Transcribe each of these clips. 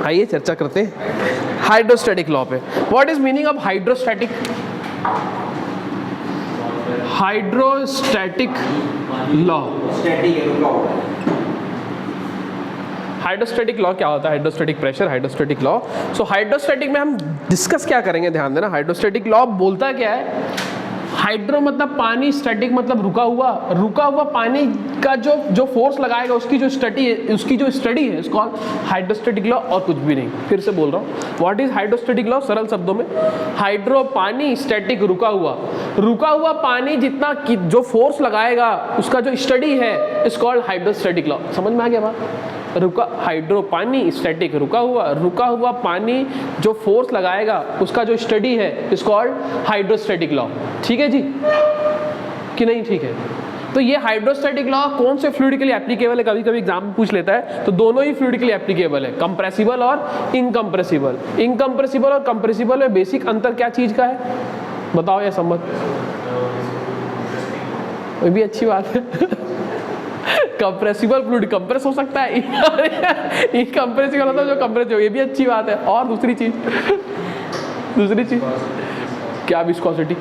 आइए चर्चा करते हैं हाइड्रोस्टैटिक लॉ पे। What is meaning of hydrostatic? Hydrostatic law, hydrostatic law क्या होता है? Hydrostatic pressure, hydrostatic law. So hydrostatic में हम डिस्कस क्या करेंगे, ध्यान देना। हाइड्रोस्टैटिक लॉ बोलता क्या है? हाइड्रो मतलब पानी, स्टैटिक मतलब रुका हुआ। रुका हुआ पानी का जो फोर्स लगाएगा उसकी जो स्टडी है इसको हाइड्रोस्टैटिक लॉ, और कुछ भी नहीं। फिर से बोल रहा हूँ, व्हाट इज हाइड्रोस्टैटिक लॉ? सरल शब्दों में, हाइड्रो पानी, स्टैटिक रुका हुआ। रुका हुआ पानी जितना जो फोर्स लगाएगा उसका जो स्टडी है इज कॉल्ड हाइड्रोस्टैटिक लॉ। समझ में आ गया बात? रुका, हाइड्रो पानी, स्टैटिक रुका हुआ पानी जो फोर्स लगाएगा उसका जो स्टडी है इज कॉल्ड हाइड्रोस्टैटिक लॉ। ठीक है जी कि नहीं? ठीक है। तो ये हाइड्रोस्टैटिक लॉ कौन से फ्लूइड के लिए एप्लीकेबल है? कभी कभी एग्जाम पूछ लेता है, तो दोनों ही फ्लूइड के लिए एप्लीकेबल है, कंप्रेसिबल और इनकम्प्रेसिबल। इनकम्प्रेसिबल और कंप्रेसिबल में बेसिक अंतर क्या चीज का है बताओ या सम्मत? वो भी अच्छी बात है। कंप्रेसिबल फ्लूइड कंप्रेस हो सकता है, इनकम्प्रेसिबल होता है जो कंप्रेस हो, ये भी अच्छी बात है। और दूसरी चीज क्या? विस्कोसिटी।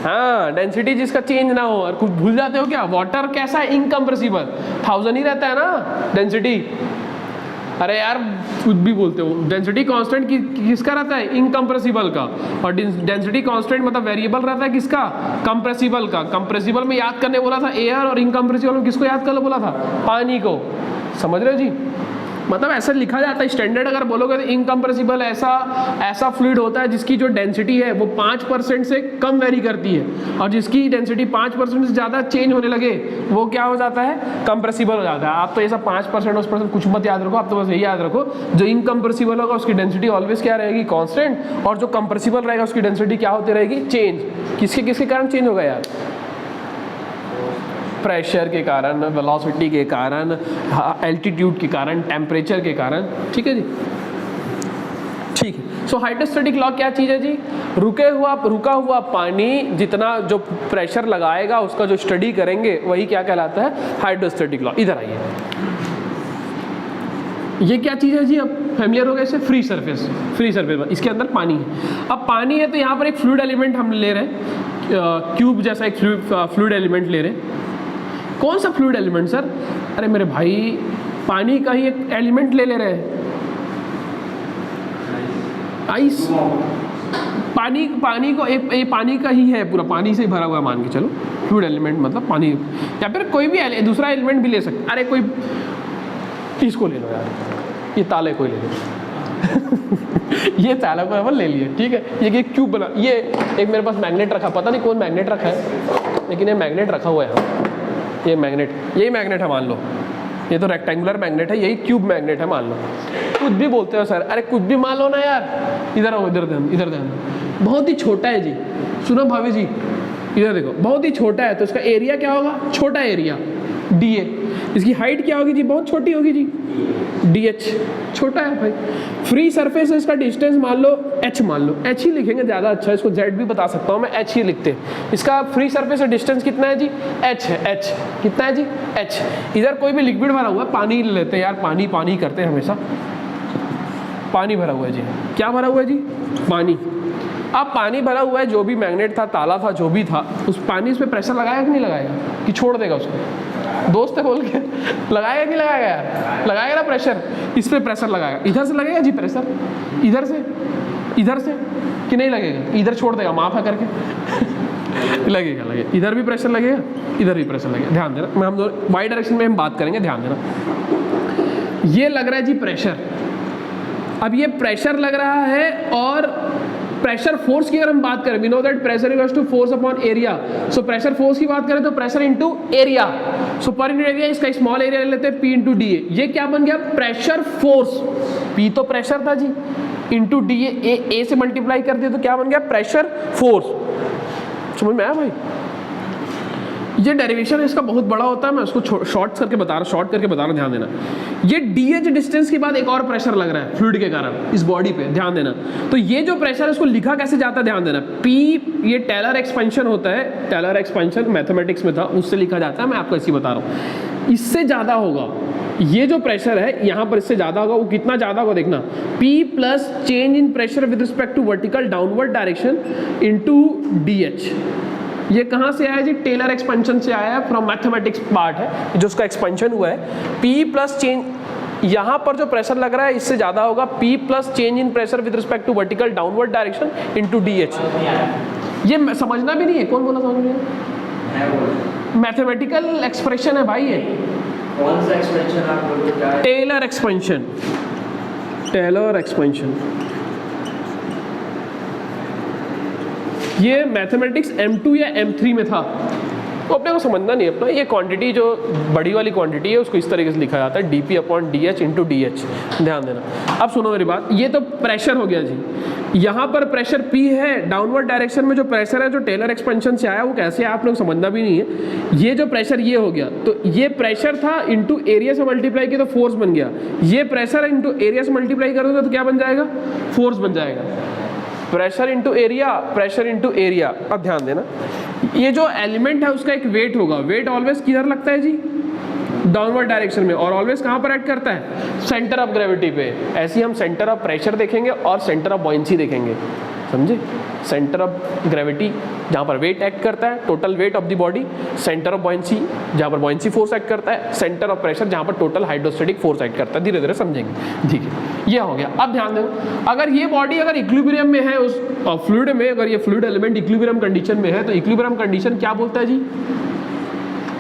हाँ, डेंसिटी जिसका चेंज ना हो। और कुछ भूल जाते हो क्या? वाटर कैसा है? इनकम्प्रेसिबल, 1000 ही रहता है ना डेंसिटी। अरे यार कुछ भी बोलते हो। डेंसिटी कांस्टेंट किसका रहता है? इनकम्प्रेसिबल का। और डेंसिटी कांस्टेंट मतलब वेरिएबल रहता है किसका? कंप्रेसिबल का। कंप्रेसिबल में याद करने बोला था एयर, और इनकम्प्रेसिबल में किसको याद करने बोला था? पानी को। समझ रहे हो जी? मतलब ऐसा लिखा जाता है स्टैंडर्ड। अगर बोलोगे तो इनकम्प्रेसिबल ऐसा फ्लूइड होता है जिसकी जो डेंसिटी है वो 5% से कम वेरी करती है, और जिसकी डेंसिटी 5% से ज़्यादा चेंज होने लगे वो क्या हो जाता है? कंप्रेसिबल हो जाता है। आप तो ऐसा 5% 10% कुछ मत याद रखो, आप तो बस यही याद रखो जो इनकम्प्रेसिबल होगा उसकी डेंसिटी ऑलवेज क्या रहेगी? कांस्टेंट। और जो कंप्रेसिबल रहेगा उसकी डेंसिटी क्या होती रहेगी? चेंज। किसके कारण चेंज होगा यार? प्रेशर के कारण, वेलोसिटी के कारण, एल्टीट्यूड के कारण, टेम्परेचर के कारण। ठीक है जी? ठीक है। सो हाइड्रोस्टैटिक लॉ क्या चीज़ है जी? रुका हुआ पानी जितना जो प्रेशर लगाएगा उसका जो स्टडी करेंगे वही क्या कहलाता है? Hydrostatic law. इधर आइए, ये क्या चीज़ है जी? अब फैमिलियर हो गया इससे? फ्री सरफेस इसके अंदर पानी है। अब पानी है तो यहाँ पर एक फ्लूइड एलिमेंट हम ले रहे हैं, क्यूब जैसा एक फ्लूइड एलिमेंट ले रहे हैं। कौन सा फ्लूइड एलिमेंट सर? अरे मेरे भाई पानी का ही एक एलिमेंट ले रहे हैं, आइस। पानी को एक पानी का ही है, पूरा पानी से भरा हुआ है मान के चलो। फ्लूइड एलिमेंट मतलब पानी, या फिर कोई भी दूसरा एलिमेंट भी ले सकते। अरे कोई इसको ले लो यार, ये ताले को ले लो। ये ताला को अपन ले लिए, ठीक है। ये क्यूब बना, ये एक मेरे पास मैग्नेट रखा, पता नहीं कौन मैग्नेट रखा है, लेकिन ये मैग्नेट रखा हुआ है। ये मैग्नेट, यही मैग्नेट है मान लो। ये तो रेक्टेंगुलर मैग्नेट है, यही क्यूब मैग्नेट है मान लो। कुछ भी बोलते हो सर, अरे कुछ भी मान लो ना यार। इधर आओ, इधर ध्यान। बहुत ही छोटा है जी, सुनो भाभी जी, इधर देखो, बहुत ही छोटा है तो इसका एरिया क्या होगा? छोटा एरिया, DA। इसकी हाइट क्या होगी जी? बहुत छोटी होगी जी, DH। छोटा है भाई। फ्री सरफेस है, इसका डिस्टेंस मान लो H, मान लो H ही लिखेंगे ज़्यादा अच्छा है। इसको Z भी बता सकता हूँ मैं, H ही लिखते हैं। इसका फ्री सरफेस का डिस्टेंस कितना है जी? H है। H कितना है जी? H। इधर कोई भी लिक्विड भरा हुआ है, पानी ले लेते हैं यार, पानी करते हैं हमेशा। पानी भरा हुआ है जी। क्या भरा हुआ है जी? पानी। अब पानी भरा हुआ है, जो भी मैग्नेट था, ताला था, जो भी था, उस पानी इस पर प्रेशर लगाएगा कि नहीं लगाएगा? कि छोड़ देगा उसको? दोस्त है बोल के लगाएगा कि लगाएगा यार? लगाएगा ना प्रेशर, इस पर प्रेशर लगाएगा। इधर से लगेगा जी प्रेशर, इधर से कि नहीं लगेगा? इधर छोड़ देगा, माफ है करके। लगेगा। इधर भी प्रेशर लगेगा, इधर भी प्रेशर लगेगा। ध्यान देना, मैं हम दोनों वाई डायरेक्शन में हम बात करेंगे, ध्यान देना। ये लग रहा है जी प्रेशर। अब ये प्रेशर लग रहा है, और प्रेशर फोर्स की अगर हम बात करें, we know that pressure equals to force upon area. So pressure force की बात करें तो pressure into area. So per unit area इसका स्मॉल एरिया ले लेते हैं, P इंटू DA। ये क्या बन गया? Pressure force. P तो प्रेशर था जी, इंटू DA, A से मल्टीप्लाई कर दिया तो क्या बन गया? Pressure force. समझ में आया भाई? ये डेरिवेशन इसका बहुत बड़ा होता है, मैं उसको शॉर्ट करके बता रहा हूँ, ध्यान देना। ये DH डिस्टेंस के बाद एक और प्रेशर लग रहा है फ्लूइड के कारण इस बॉडी पे, ध्यान देना। तो ये जो प्रेशर है इसको लिखा कैसे जाता है, ध्यान देना। P, ये टेलर एक्सपेंशन होता है, टेलर एक्सपेंशन मैथमेटिक्स में था, उससे लिखा जाता है, मैं आपको ऐसे ही बता रहा हूँ। इससे ज़्यादा होगा ये जो प्रेशर है यहाँ पर इससे ज़्यादा होगा, वो कितना ज़्यादा होगा देखना, P plus change in pressure with respect to vertical downward direction into DH। ये कहाँ से आया जी? टेलर एक्सपेंशन से आया है, फ्रॉम मैथमेटिक्स पार्ट है जो उसका एक्सपेंशन हुआ है। P प्लस चेंज, यहाँ पर जो प्रेशर लग रहा है इससे ज़्यादा होगा, P plus change in pressure with respect to vertical downward direction into DH। ये समझना भी नहीं है, कौन बोला समझ में? मैथमेटिकल एक्सप्रेशन है भाई ये। कौन सा एक्सपेंशन आप बोल रहे हो? Taylor expansion, Taylor expansion. ये मैथमेटिक्स M2 या M3 में था, तो अपने को समझना नहीं अपना। ये क्वांटिटी जो बड़ी वाली क्वांटिटी है उसको इस तरीके से लिखा जाता है dP upon DH into DH। ध्यान देना। अब सुनो मेरी बात, ये तो प्रेशर हो गया जी। यहाँ पर प्रेशर P है, डाउनवर्ड डायरेक्शन में जो प्रेशर है जो टेलर एक्सपेंशन से आया वो कैसे है आप लोग समझना भी नहीं है। ये जो प्रेशर ये हो गया, तो ये प्रेशर था इंटू एरिया से मल्टीप्लाई किया तो फोर्स बन गया। ये प्रेशर इंटू एरिया से मल्टीप्लाई करोगे तो क्या बन जाएगा? फोर्स बन जाएगा। Pressure into area, pressure into area. अब ध्यान देना, ये जो एलिमेंट है उसका एक वेट होगा। वेट ऑलवेज किधर लगता है जी? डाउनवर्ड डायरेक्शन में। और ऑलवेज कहाँ पर एक्ट करता है? सेंटर ऑफ ग्रेविटी पे। ऐसे ही हम सेंटर ऑफ प्रेशर देखेंगे और सेंटर ऑफ बॉयंसी देखेंगे, समझे? सेंटर ऑफ ग्रेविटी जहाँ पर वेट एक्ट करता है, total weight of the body. Centre of buoyancy जहाँ पर बॉयंसी फोर्स एक्ट करता है। सेंटर ऑफ प्रेशर जहाँ पर टोटल हाइड्रोस्टैटिक फोर्स एक्ट करता है। धीरे धीरे समझेंगे, ठीक है? ये हो गया। अब ध्यान दो, अगर ये बॉडी अगर इक्विलिब्रियम में है उस फ्लूइड में, अगर ये फ्लूइड एलिमेंट इक्विलिब्रियम कंडीशन में है, तो इक्विलिब्रियम कंडीशन क्या बोलता है जी?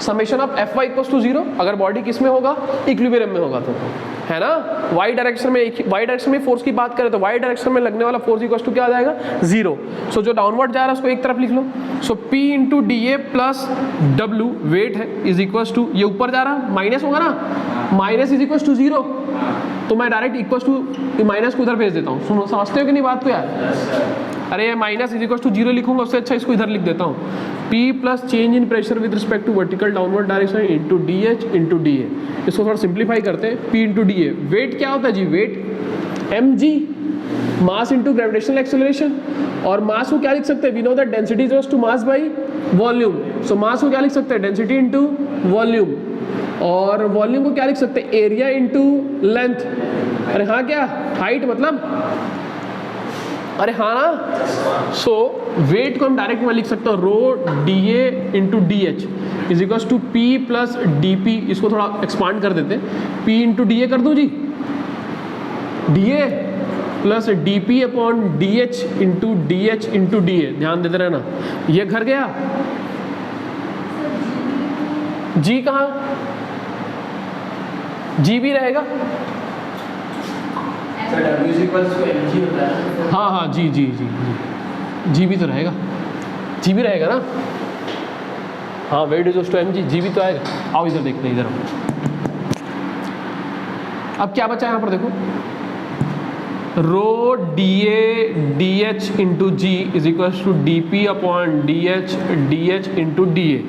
Summation of Fy equals to 0। अगर बॉडी किस में होगा? इक्विलिब्रियम में होगा, तो है ना? वाई डायरेक्शन में फोर्स की बात करें तो वाई डायरेक्शन में लगने वाला फोर्स इक्वल्स टू क्या आ जाएगा? 0। सो जो डाउनवर्ड जा रहा है उसको एक तरफ लिख लो। So P into DA plus W weight है इज इक्वल्स टू, ये ऊपर जा रहा माइनस होगा ना, माइनस इज इक्वल्स टू 0। तो मैं डायरेक्ट इक्वल्स टू माइनस को उधर भेज देता हूँ। सुनो, समझते हो कि नहीं बात को यार? अरे माइनस इज इक्वल्स टू 0 लिखूंगा, उससे अच्छा इसको इधर लिख देता हूँ। P plus change in pressure with respect to vertical downward direction into DH into DA। इसको थोड़ा सिंप्लीफाई करते हैं। P इंटू DA, वेट क्या होता है जी? Weight mg, mass into gravitational acceleration. और मास को क्या लिख सकते हैं? We know that density is equals to mass by volume. So mass को क्या लिख सकते हैं? Density into volume. और वॉल्यूम को क्या लिख सकते हैं? Area into length. अरे हाँ, क्या हाइट मतलब? अरे हाँ ना। सो वेट को हम डायरेक्ट में लिख सकते हो, rho DA into DH is equals to P plus DP। इसको थोड़ा एक्सपांड कर देते हैं। P इंटू DA कर दूँ जी, DA plus DP upon DH into DH into DA। ध्यान देते रहना, ये घर गया। G कहाँ? G भी रहेगा। हाँ हाँ, जी जी जी जी, जी भी तो रहेगा, जी भी रहेगा ना। हाँ, वेट इज टू mg, जी भी तो आएगा। आओ इधर देखते हैं, इधर। अब क्या बचा यहाँ पर देखो, rho DA DH into g is equal to DP upon DH into DA।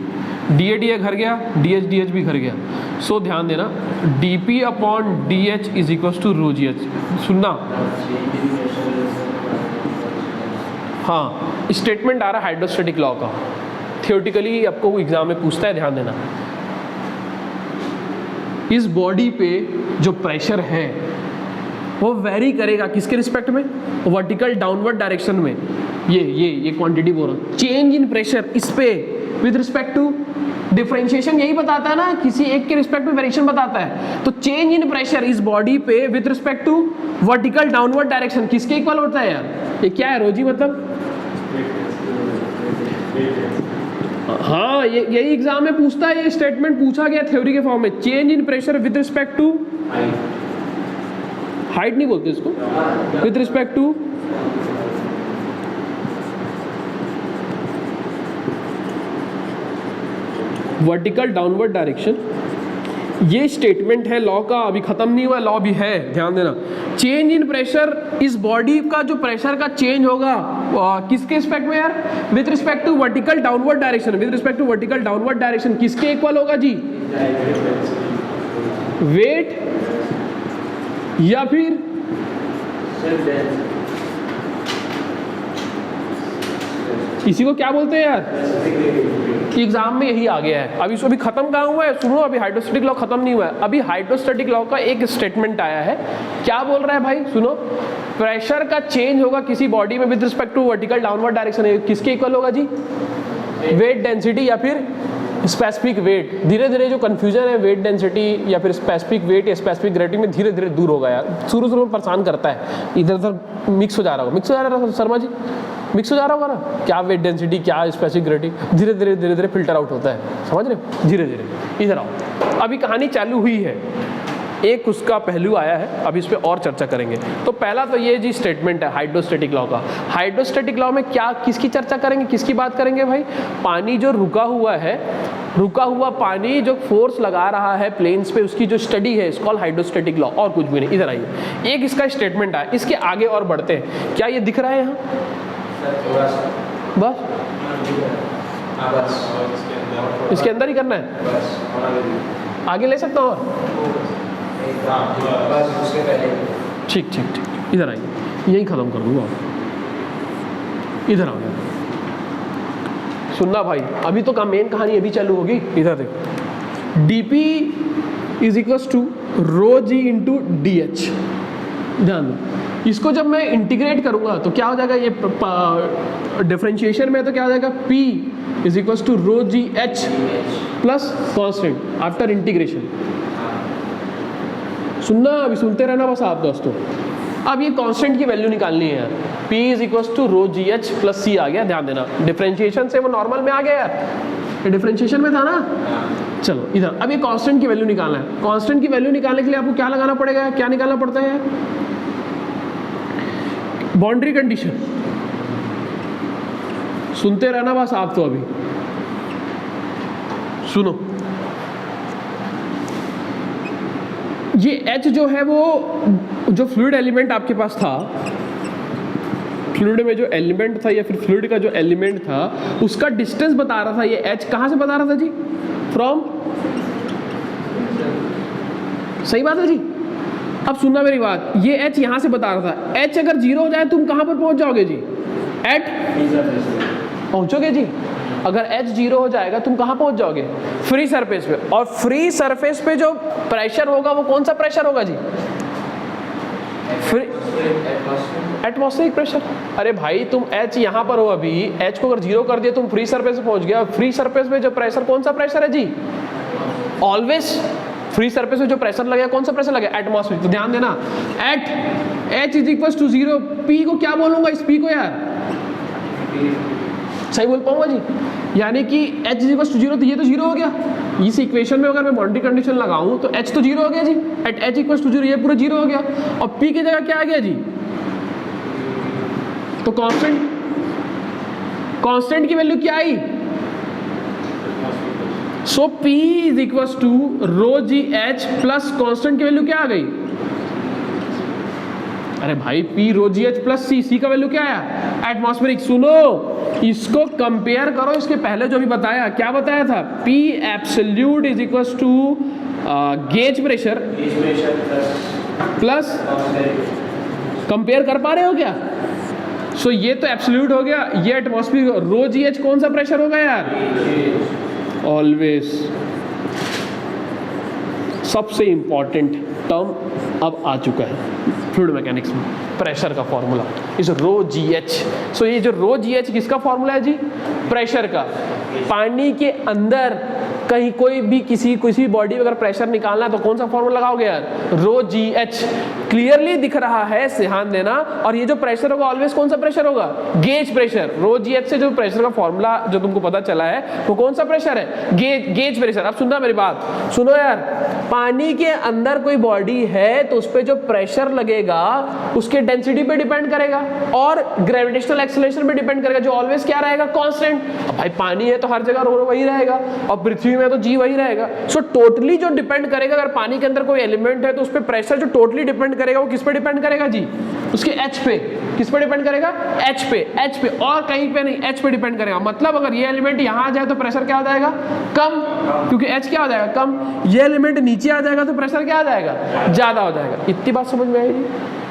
DA घर गया, DH भी घर गया। सो ध्यान देना, DP upon DH is equal to rho GH। सुनना, हाँ, स्टेटमेंट आ रहा है हाइड्रोस्टैटिक लॉ का। थियोरेटिकली आपको एग्जाम में पूछता है, ध्यान देना। इस बॉडी पे जो प्रेशर है वो वेरी करेगा किसके रिस्पेक्ट में? वर्टिकल डाउनवर्ड डायरेक्शन में। ये क्वांटिटी बोल रहा हूँ। चेंज इन प्रेशर इस पे विद रिस्पेक्ट टू डिफरेंशिएशन यही बताता है ना, किसी एक के रिस्पेक्ट में वेरिएशन बताता है। तो चेंज इन प्रेशर इस बॉडी पे with respect to vertical downward direction किसके इक्वल होता है यार? ये क्या है रोजी? मतलब हाँ, यही एग्जाम में पूछता है। ये स्टेटमेंट पूछा गया थ्योरी के फॉर्म में। Change in pressure with respect to height नहीं बोलते इसको, with respect to vertical downward direction. ये स्टेटमेंट है लॉ का, अभी खत्म नहीं हुआ, लॉ भी है, ध्यान देना। चेंज इन प्रेशर, इस बॉडी का जो प्रेशर का चेंज होगा किसके रिस्पेक्ट में यार? With respect to vertical downward direction. With respect to vertical downward direction किसके इक्वल होगा जी? वेट या फिर इसी को क्या बोलते हैं यार, एग्जाम में यही आ गया है। अभी इसको भी खत्म कहाँ हुआ है, सुनो, अभी हाइड्रोस्टैटिक लॉ खत्म नहीं हुआ है। अभी हाइड्रोस्टैटिक लॉ का एक स्टेटमेंट आया है, क्या बोल रहा है भाई, सुनो, प्रेशर का चेंज होगा किसी बॉडी में with respect to vertical downward direction, किसके इक्वल होगा जी, वेट डेंसिटी या फिर स्पेसिफिक वेट। धीरे धीरे जो कंफ्यूजन है वेट डेंसिटी या फिर स्पेसिफिक वेट या स्पेसिफिक ग्रेविटी में धीरे धीरे दूर होगा यार। शुरू शुरू में परेशान करता है, इधर उधर मिक्स हो जा रहा होगा, मिक्स हो जा रहा है शर्मा जी, मिक्स हो जा रहा होगा ना, क्या वेट डेंसिटी क्या स्पेसिफिक ग्रेविटी, धीरे धीरे फिल्टर आउट होता है, समझ रहे हो, धीरे धीरे। इधर आओ, अभी कहानी चालू हुई है, एक उसका पहलू आया है, अभी इस पे और चर्चा करेंगे। तो पहला तो ये जी स्टेटमेंट है हाइड्रोस्टैटिक लॉ का। हाइड्रोस्टैटिक लॉ में क्या, किसकी चर्चा करेंगे, किसकी बात करेंगे भाई, पानी जो रुका हुआ है, रुका हुआ पानी जो फोर्स लगा रहा है प्लेन्स पे, उसकी जो स्टडी है इस कॉल्ड हाइड्रोस्टैटिक लॉ, और कुछ भी नहीं। इधर आइए, एक इसका स्टेटमेंट आया, इसके आगे और बढ़ते हैं। क्या ये दिख रहा है यहाँ, बस इसके अंदर ही करना है, आगे ले सकता हूँ और ठीक ठीक ठीक, इधर आइए, यही खत्म कर दूंगा, इधर आओ, सुनना भाई, अभी तो मेन कहानी अभी चालू होगी। इधर देखो, dp is equals to rho g into d h, ध्यान दो, इसको जब मैं इंटीग्रेट करूंगा तो क्या हो जाएगा, ये डिफरेंशिएशन में तो क्या हो जाएगा, p is equals to rho g h plus constant after integration. सुनना, अभी सुनते रहना बस आप दोस्तों। अब ये कांस्टेंट की वैल्यू निकालनी है यार, P is equals to rho g h plus C आ गया, ध्यान देना, डिफरेंशिएशन से वो नॉर्मल में आ गया यार, ये डिफरेंशिएशन में था ना। चलो इधर, अब ये कांस्टेंट की वैल्यू निकालना है। कांस्टेंट की वैल्यू निकालने के लिए आपको क्या लगाना पड़ेगा, क्या निकालना पड़ता है, बाउंड्री कंडीशन। सुनते रहना बस आप तो, अभी सुनो, ये H जो है वो जो फ्लूइड एलिमेंट आपके पास था, फ्लूइड में जो एलिमेंट था या फिर फ्लूइड का जो एलिमेंट था उसका डिस्टेंस बता रहा था। ये H कहाँ से बता रहा था जी, फ्रॉम, सही बात है जी। अब सुनना मेरी बात, ये H यहाँ से बता रहा था, H अगर 0 हो जाए तुम कहाँ पर पहुँच जाओगे जी, एट पहुँचोगे जी। अगर H 0 हो जाएगा तुम कहाँ पहुँच जाओगे, फ्री सरफेस पे, और फ्री सरफेस पे जो प्रेशर होगा वो कौन सा प्रेशर होगा जी, फ्री एटमॉस्फेरिक प्रेशर। अरे भाई तुम H यहाँ पर हो, अभी H को अगर 0 कर दिया तुम फ्री सरफेस पे पहुँच गया। फ्री सरफेस पे जो प्रेशर, कौन सा प्रेशर है जी, ऑलवेज फ्री सरफेस पे जो प्रेशर लगेगा कौन सा प्रेशर लगेगा, एटमॉस्फेरिक। तो ध्यान देना, at H is equal to 0, P को क्या बोलूंगा, इस P को यार, सही बोल पाऊंगा जी, यानी कि H इज इक्वल टू 0, तो ये तो 0 हो गया। इस इक्वेशन में अगर मैं बाउंड्री कंडीशन लगाऊं तो H तो 0 हो गया जी, एट H इक्वल टू 0, ये पूरा 0 हो गया। और P की जगह क्या आ गया जी, तो कांस्टेंट की वैल्यू क्या आई, so P is equal to rho g h plus constant की वैल्यू क्या आ गई, अरे भाई P rho g h plus c का वैल्यू क्या आया, एटमॉस्फेरिक। सुनो, इसको कंपेयर करो इसके पहले जो भी बताया, क्या बताया था, P absolute is equal to gauge pressure plus, compare कर पा रहे हो क्या, सो ये तो एब्सोल्यूट हो गया, ये एटमॉस्फेरिक। रो जी एच कौन सा प्रेशर होगा यार, ऑलवेज। सबसे इंपॉर्टेंट टर्म अब आ चुका है फ्लूइड मैकेनिक्स में, प्रेशर का formula is rho g h. So ये जो रो जी एच किसका फॉर्मूला है जी, प्रेशर का। पानी के अंदर कहीं कोई भी किसी बॉडी में अगर प्रेशर निकालना है तो कौन सा फॉर्मूला लगाओगे यार, रो जी एच। क्लियरली दिख रहा है, ध्यान देना। और ये जो प्रेशर होगा ऑलवेज कौन सा प्रेशर होगा, गेज प्रेशर। रो जी एच से जो प्रेशर का फॉर्मूला जो तुमको पता चला है वो कौन सा प्रेशर है, गेज प्रेशर। अब सुनना मेरी बात, सुनो यार, पानी के अंदर कोई बॉडी है तो उस पर जो प्रेशर लगेगा उसके डेंसिटी पे डिपेंड करेगा और ग्रेविटेशनल एक्सेलरेशन पे डिपेंड करेगा, जो ऑलवेज क्या रहेगा, कांस्टेंट। अब भाई पानी है तो हर जगह रो वही रहेगा और पृथ्वी में तो जी वही रहेगा। सो टोटली जो डिपेंड करेगा, अगर पानी के अंदर कोई एलिमेंट है तो उस पर प्रेशर जो टोटली डिपेंड करेगा वो किस पे डिपेंड करेगा जी, उसके एच पे। किस पे डिपेंड करेगा, एच पे, एच पे, और कहीं पे नहीं, एच पे डिपेंड करेगा। मतलब अगर ये एलिमेंट यहां आ जाए तो प्रेशर क्या हो जाएगा, कम, क्योंकि एच क्या हो जाएगा, कम। ये एलिमेंट नीचे आ जाएगा तो प्रेशर क्या आ जाएगा, ज्यादा हो जाएगा। इतनी बात समझ में आएगी,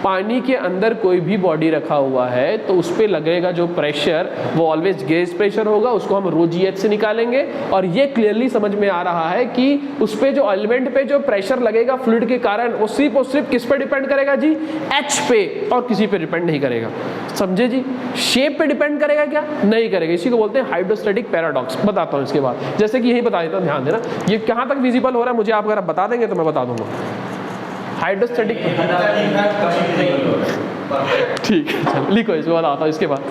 पानी के अंदर कोई भी बॉडी रखा हुआ है तो उस पर लगेगा जो प्रेशर वो ऑलवेज गेज प्रेशर होगा, उसको हम रो जी एच से निकालेंगे। और ये क्लियरली समझ में आ रहा है कि उस पे जो एलिमेंट पे जो प्रेशर लगेगा फ्लूइड के कारण वो सिर्फ और सिर्फ किस पे डिपेंड करेगा जी? एच पे, और किसी पे डिपेंड नहीं करेगा। समझे जी? शेप पे डिपेंड करेगा क्या? नहीं करेगा। इसी को बोलते हैं हाइड्रोस्टैटिक पैराडॉक्स। बताता हूँ इसके बाद, जैसे कि यही बता देता हूँ, ध्यान देना। ये कहाँ तक विजिबल हो रहा है मुझे आप अगर बता देंगे तो मैं बता दूंगा। हाइड्रोस्टैटिक, ठीक है, चलो लिखो, इसको बताता हूँ इसके बाद।